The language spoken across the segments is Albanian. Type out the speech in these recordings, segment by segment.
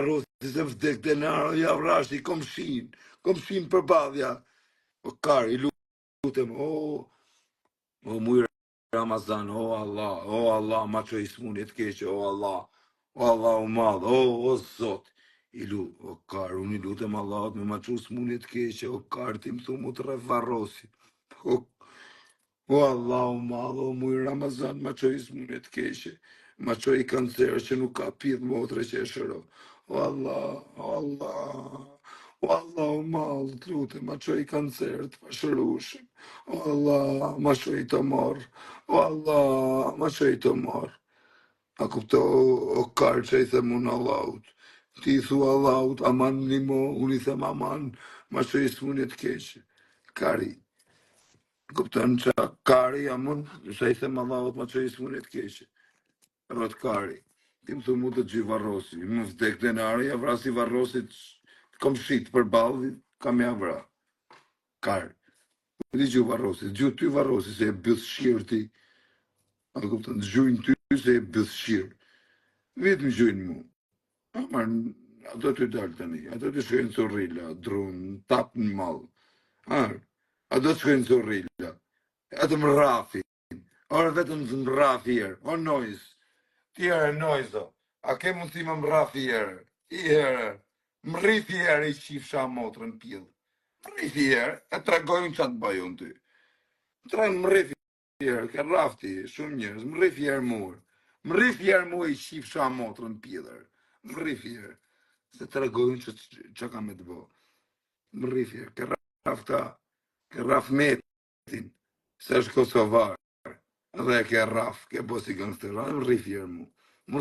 Rosi se vdek denaro, ja vrashi, kom shin për badhja. O kar, I lutem, o mujë Ramazan, o Allah, ma që I smunit keqe, o Allah, o madh, o Zot. O kar, unë I lutem Allahot me ma që smunit keqe, o kar, ti më thumu të refarosi. O Allah, o madh, o mujë Ramazan, ma që I smunit keqe, ma që I kancer që nuk ka pith motre që e shëro. O Allah, o madh, të lutem, ma që I kancer të pashërushim. O Allah, ma që I të marë. O Allah, ma që I të marë. A kupto, o karë që I them unë Allahut. Ti I thu Allahut, aman një mo, unë I them aman, ma që I smunit keqe. Kari. Kupton që kari amon, që I them Allahut ma që I smunit keqe. Rot kari. Ti më thumu të gjy varrosi. Më vdek denari, ja vrasi varrosit, kom shit për balli, kam ja vra. Kari. Ti gjy varrosi, gjy ty varrosi, se e bëth shirë ti. A kupton, gjujnë ty se e bëth shirë. Vetë më gjujnë mu. Amar, ato të dalë tani, ato të shkojnë zorrilla, drunë, tapë në malë. Ato të shkojnë zorrilla. Atë më rafi. Orë vetëm të më rafi herë. O nojës. Ti herë nojës do. A ke mund ti më rafi herë? I herë. Më rifi herë I qifsha motrën pjellë. Më rifi herë. E tregojnë që të bajon ty. Më rifi herë. Ke rafti. Shumë njërës. Më rifi herë murë. Më rifi herë mu I qifsha motrën pjellër. Më rifi herë. Se tregojnë që ka me të bo. Më rifi herë. Ke rafta. Ke raf metin. Se është Kosovar, dhe ke raf, ke bosi gangstera, më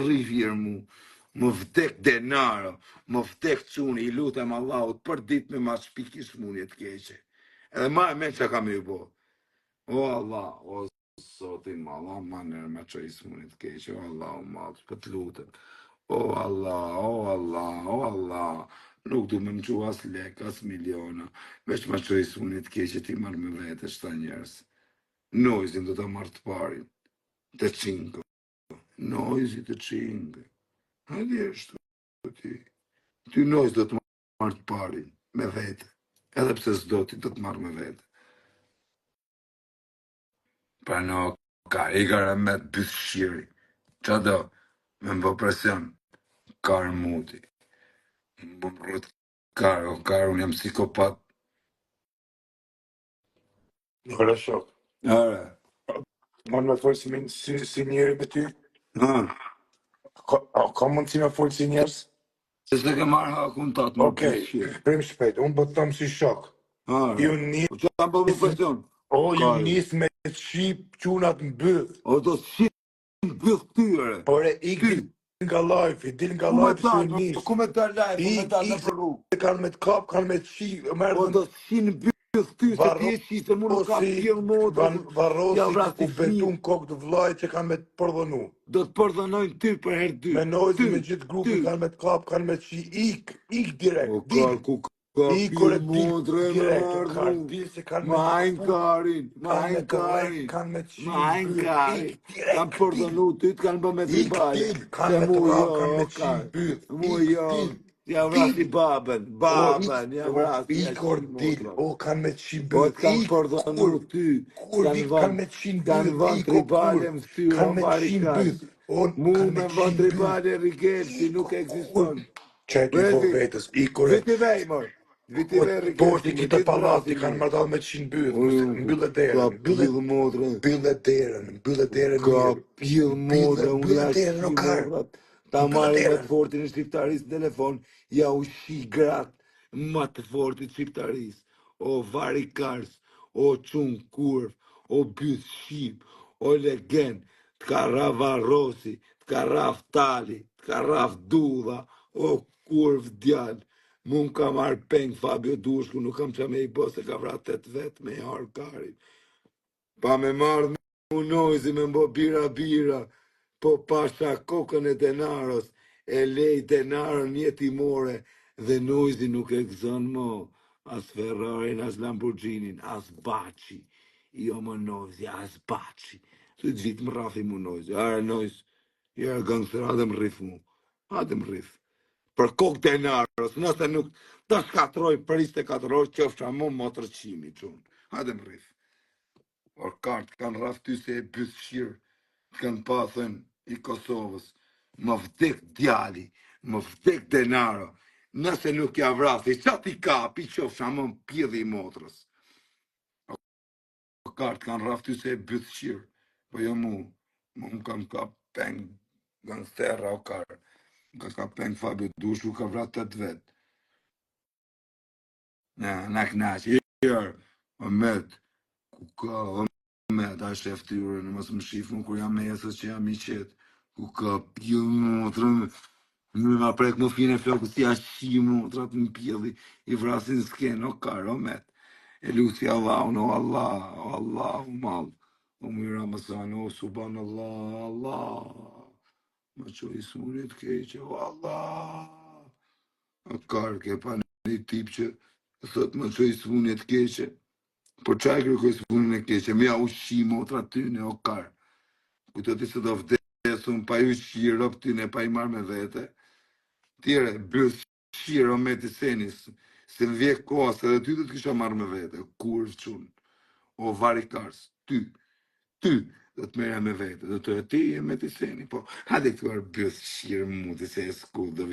rifjer mu, më vdek denaro, më vdek quni, I lutem Allahut, për dit me ma shpiki shmunjet keqe. Edhe ma e me që kam I bo. O Allah, o Zotin, Allah, ma nërë me që I shmunjet keqe, o Allah, o madhë, për të lutem. O Allah, nuk du me më që as lek, as miliona, veç ma që I shmunjet keqe, ti marrë me vete, shta njerës. Nojzin do të marrë të parin, të qingë. Nojzin të qingë. Hadi është ti. Ty nojz do të marrë të parin, me vete. Edhe pse s'do ti do të marrë me vete. Pra no, ka I gara me të bëth shiri. Qa do, me më presion, karë muti. Më rrët karë, unë jam psikopat. Ora shok. Are. Mund me folë si njeri me ty? Ha, Ka mund si me folë si njerës? se se ke marrë hakun tatë më bëth shiri. Prim shpejt, unë po të thamë si shok. Are. Ju Po që kam për më presion? ju njës me shqip qunat në bëth. O do shqip në bëth tyre. Por e ik dil nga lajfi, se ju njës. Ku me ta lajfi, ku me ta në përru. Kanë me të kap, kanë me të shi, O do shqip në bëth ty, se ti e shi, se mu nuk ka pjellë modrë. Varrosi ku betun kokë të vlaj që kanë me të përdhënu. Do të përdhënojnë ty për herë dy. Me nojzi me gjithë grupin kanë me të kap, kanë me të shi, ik direkt. O kar, ku ka pjellë modrë me mërdu. Ma hajnë karin, kanë me të shi, ma hajnë karin. Kanë përdhënu ty, të kanë bë me tribale. Kanë me të kap, kanë me të shi, byth. Mu jo, ja vrasi babën, ja vrasi. Ik ordil, kanë me të shi, Po byth. të kanë përdhënu ty, kanë me të shi, kanë vën tribale më ftyrë, kanë me të shi, byth. Mu me vën tribale Rigelsi nuk eksiston. Që e ki po vetës, Viti vej, mor. Viti vej Rigelsi. Poshti kita palati kanë mardal me të shi, byth. Mbyllë derën, mbyllë derën. Ka pjellë modrë, unë jashtë ta marrë më të fortin e shqiptarisë në telefon, ja u shi gratë më të fortit shqiptarisë. O vari kars, o qunë kurv, o byth shqip, o legend, të ka raf Varrosi, të ka raf Tali, të ka raf Dudha, o kurv djallë. Mun ka marrë peng Fabio Dushku, nuk kam që me I bo se ka vrat 8 vetë me jarë karin. Pa me marrë mu nojzi me mbo bira, po pasha kokën e denaros, e lej denarën jetimore, dhe nojzi nuk e gëzon mo, as Ferrarin, as Lamborghinin, as Baci, jo më nojzi, as Baci. Se të vitë më rafi mu nojzi, are nojzi, jere gangster, adem rif mu, adem rif. për kokë denarës, nëse nuk të shkatroj për 24 orë, qofsha mu motërqimi, qunë. Hajde më rrith. Or kartë kanë rraf ty se e bësqirë, kanë pasën i Kosovës, më vdek djali, më vdek denaro, nëse nuk ja vrasi, qa ti kapi, qofsha mu pjedhi i motrës. Or kartë kanë rraf ty se e bësqirë, po jo mu më kanë ka peng, kanë therra o karë. Ka peng Fabio Dushu, ka vrat 8 vetë. Në knaqë, Ahmet, ku ka Ahmet, a shef tyre, në mos më shifë më kur jam mesës që jam i qetë, ku ka pjellë motrën, në ma prek më fine flokës si ashtë motrat në pjelli, i vrasin s'ken, o karë, Ahmet. E lusi Allah, o Allah, o Allah, o malë, o mira më sanë, o subhanallah, Allah, më qo i smunit keqe, o Allah. O karë, ke pa një tip që thot më qoj smunit keqe, po qaj kërkoj smunit e keqe, me ja ushqi motra tyne, o karë. Kujto ti se do vdesun, pa ju shqiro për tyne, pa i marrë me vete. Tjere, bëllë shqiro me të senis, se në vje koha, se dhe ty do të kisha marrë me vete, kur qunë, o vari kars, ty, do të merja me vete, do të e ti e me të seni, po, hadi këtuar bëllë shqiro mu, të se e s'ku, do